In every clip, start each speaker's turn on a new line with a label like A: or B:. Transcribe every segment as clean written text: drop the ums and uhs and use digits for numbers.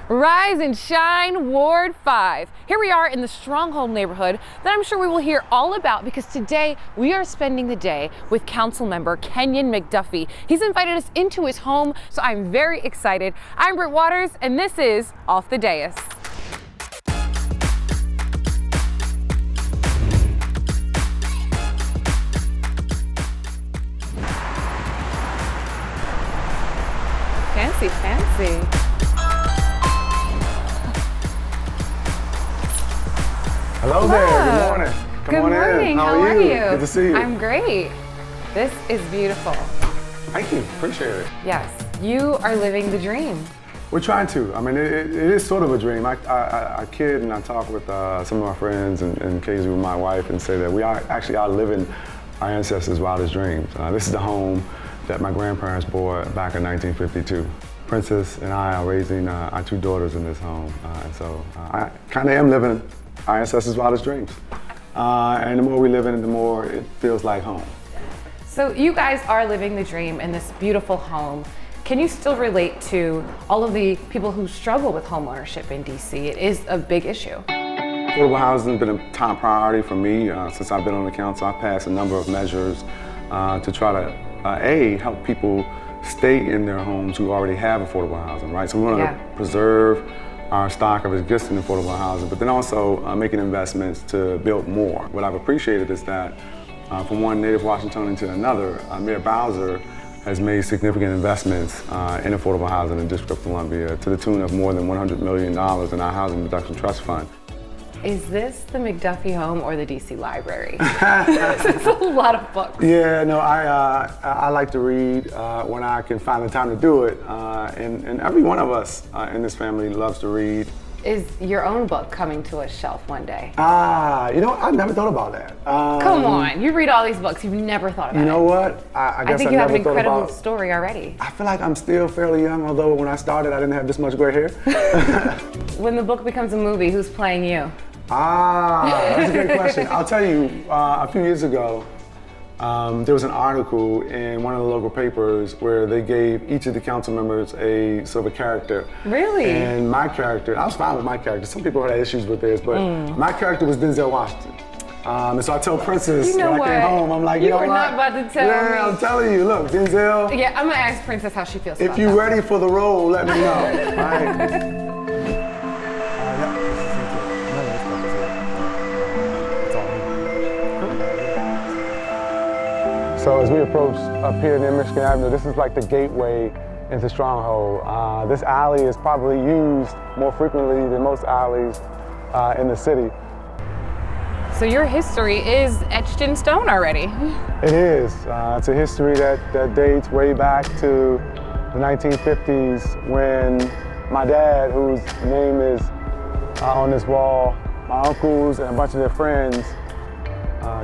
A: Rise and shine, Ward 5. Here we are in the Stronghold neighborhood that I'm sure we will hear all about because today we are spending the day with Councilmember Kenyan McDuffie. He's invited us into his home, so I'm very excited. I'm Britt Waters, and this is Off the Dais. Fancy, fancy.
B: Hello there, good morning.
A: Good morning, how are you?
B: Good to see you.
A: I'm great. This is beautiful.
B: Thank you, appreciate it.
A: Yes, you are living the dream.
B: We're trying to. I mean, it is sort of a dream. I kid and I talk with some of my friends and occasionally with my wife and say that we are actually living our ancestors' wildest dreams. This is the home that my grandparents bought back in 1952. Princess and I are raising our two daughters in this home. And so I kind of am living our ancestors' wildest dreams. And the more we live in it, the more it feels like home.
A: So you guys are living the dream in this beautiful home. Can you still relate to all of the people who struggle with home ownership in DC? It is a big issue.
B: Affordable housing has been a top priority for me since I've been on the council. I've passed a number of measures to try to, help people stay in their homes who already have affordable housing, right? So we want to preserve our stock of existing affordable housing, but then also making investments to build more. What I've appreciated is that from one native Washingtonian to another, Mayor Bowser has made significant investments in affordable housing in the District of Columbia to the tune of more than $100 million in our Housing Reduction Trust Fund.
A: Is this the McDuffie home or the DC Library? It's a lot of books.
B: Yeah, no, I like to read when I can find the time to do it, and every one of us in this family loves to read.
A: Is your own book coming to a shelf one day?
B: You know, I never thought about that.
A: Come on, you read all these books, you've never thought about it.
B: You know what? I guess
A: think you have an
B: never
A: incredible story already.
B: I feel like I'm still fairly young, although when I started, I didn't have this much gray hair.
A: When the book becomes a movie, who's playing you?
B: That's a great question. I'll tell you, a few years ago, there was an article in one of the local papers where they gave each of the council members a sort of a character.
A: Really?
B: And my character, I was fine with my character. Some people had issues with this, but my character was Denzel Washington. And so I told Princess when I came home, I'm like, you know what?
A: You were not about to tell me.
B: Yeah, I'm telling you, look, Denzel.
A: Yeah, I'm gonna ask Princess how she feels about
B: If you're
A: that.
B: ready for the role, let me know, right? So as we approach up here near Michigan Avenue, this is like the gateway into Stronghold. This alley is probably used more frequently than most alleys in the city.
A: So your history is etched in stone already.
B: It is. It's a history that dates way back to the 1950s when my dad, whose name is on this wall, my uncles and a bunch of their friends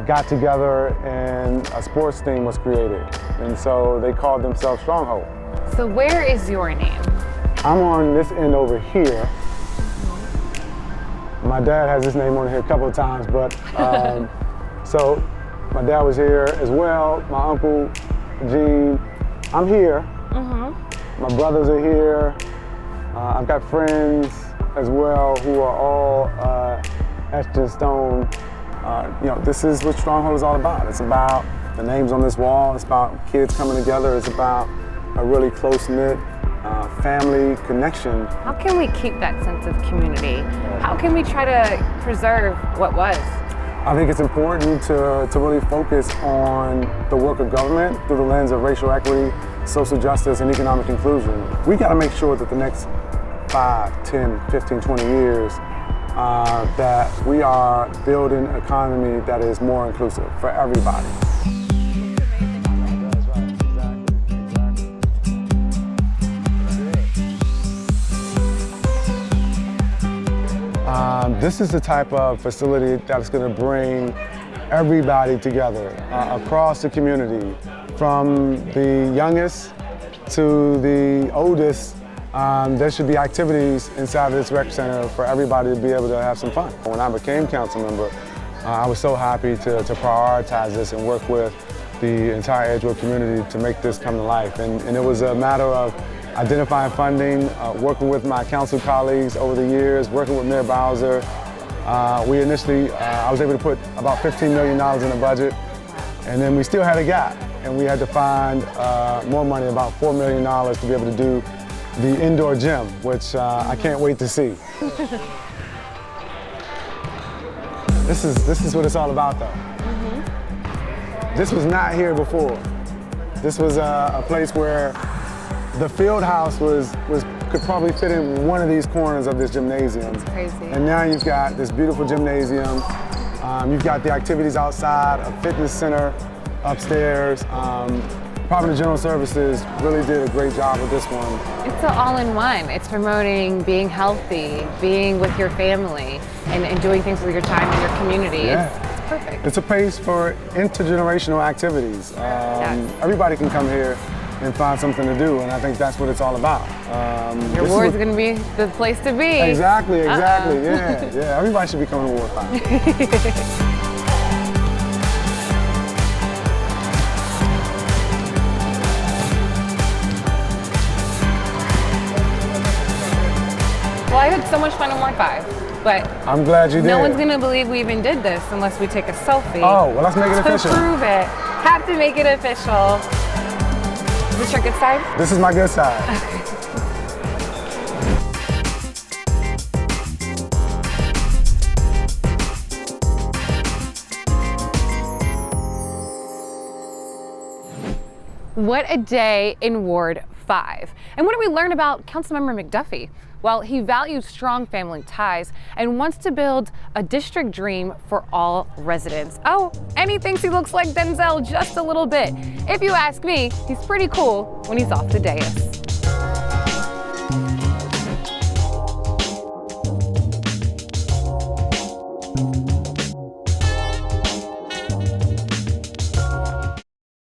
B: got together and a sports team was created. And so they called themselves Stronghold.
A: So where is your name?
B: I'm on this end over here. My dad has his name on here a couple of times, but so my dad was here as well, my uncle, Gene. I'm here. My brothers are here. I've got friends as well who are all etched in stone. You know, this is what Stronghold is all about. It's about the names on this wall. It's about kids coming together. It's about a really close-knit family connection.
A: How can we keep that sense of community? How can we try to preserve what was?
B: I think it's important to really focus on the work of government through the lens of racial equity, social justice, and economic inclusion. We got to make sure that the next 5, 10, 15, 20 years that we are building an economy that is more inclusive for everybody. This is the type of facility that's going to bring everybody together across the community, from the youngest to the oldest. There should be activities inside of this rec center for everybody to be able to have some fun. When I became council member, I was so happy to prioritize this and work with the entire Edgewood community to make this come to life. And it was a matter of identifying funding, working with my council colleagues over the years, working with Mayor Bowser. I was able to put about $15 million in the budget, and then we still had a gap, and we had to find more money, about $4 million, to be able to do the indoor gym, which I can't wait to see. This is what it's all about, though. This was not here before. This was a place where the field house could probably fit in one of these corners of this gymnasium.
A: That's crazy.
B: And now you've got this beautiful gymnasium. You've got the activities outside, a fitness center upstairs. Department of General Services really did a great job with this one.
A: It's an all-in-one. It's promoting being healthy, being with your family, and doing things with your time in your community.
B: Yeah.
A: It's perfect.
B: It's a place for intergenerational activities. Everybody can come here and find something to do, and I think that's what it's all about.
A: Your ward's going to be the place to be.
B: Exactly, yeah. Everybody should be coming to Ward 5.
A: Well, I had so much fun in Ward 5, but
B: I'm glad you did.
A: No one's going to believe we even did this unless we take a selfie.
B: Oh, well, let's make it official.
A: To prove it. Have to make it official. Is this your good side?
B: This is my good side.
A: What a day in Ward 5. And what did we learn about Councilmember McDuffie? Well, he values strong family ties and wants to build a district dream for all residents. Oh, and he thinks he looks like Denzel just a little bit. If you ask me, he's pretty cool when he's off the dais.